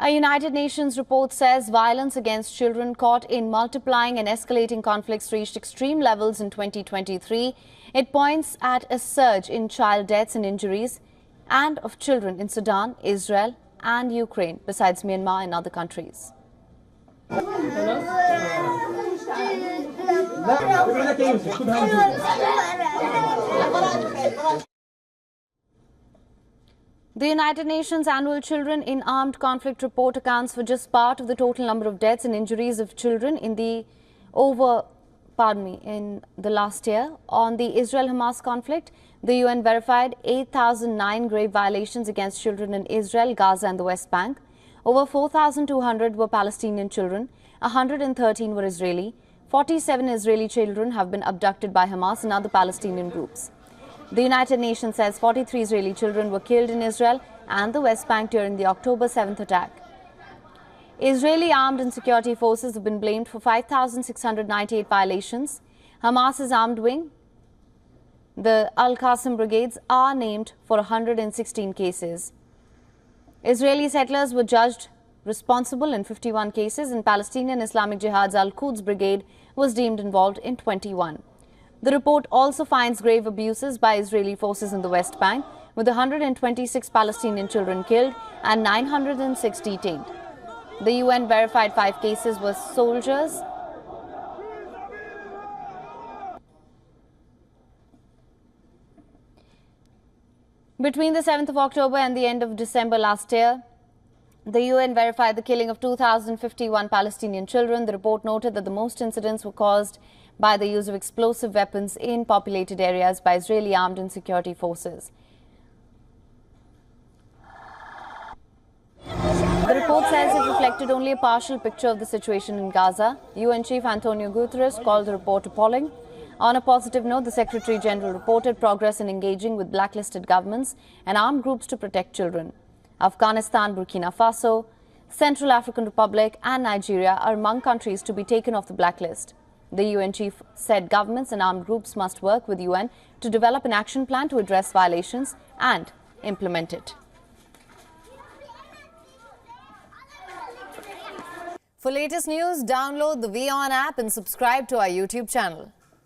A United Nations report says violence against children caught in multiplying and escalating conflicts reached extreme levels in 2023. It points at a surge in child deaths and injuries and of children in Sudan, Israel and Ukraine, besides Myanmar and other countries. The United Nations Annual Children in Armed Conflict report accounts for just part of the total number of deaths and injuries of children in the last year. On the Israel-Hamas conflict, the UN verified 8,009 grave violations against children in Israel, Gaza and the West Bank. Over 4,200 were Palestinian children, 113 were Israeli. 47 Israeli children have been abducted by Hamas and other Palestinian groups. The United Nations says 43 Israeli children were killed in Israel and the West Bank during the October 7th attack. Israeli armed and security forces have been blamed for 5,698 violations. Hamas's armed wing, the Al-Qassam brigades, are named for 116 cases. Israeli settlers were judged responsible in 51 cases, and Palestinian Islamic Jihad's Al-Quds brigade was deemed involved in 21. The report also finds grave abuses by Israeli forces in the West Bank, with 126 Palestinian children killed and 906 detained. The UN verified 5 cases were soldiers. Between the 7th of October and the end of December last year, the UN verified the killing of 2,051 Palestinian children. The report noted that the most incidents were caused by the use of explosive weapons in populated areas by Israeli armed and security forces. The report says it reflected only a partial picture of the situation in Gaza. UN Chief Antonio Guterres called the report appalling. On a positive note, the Secretary General reported progress in engaging with blacklisted governments and armed groups to protect children. Afghanistan, Burkina Faso, Central African Republic and Nigeria are among countries to be taken off the blacklist. The UN chief said governments and armed groups must work with UN to develop an action plan to address violations and implement it. For latest news, download the WION app and subscribe to our YouTube channel.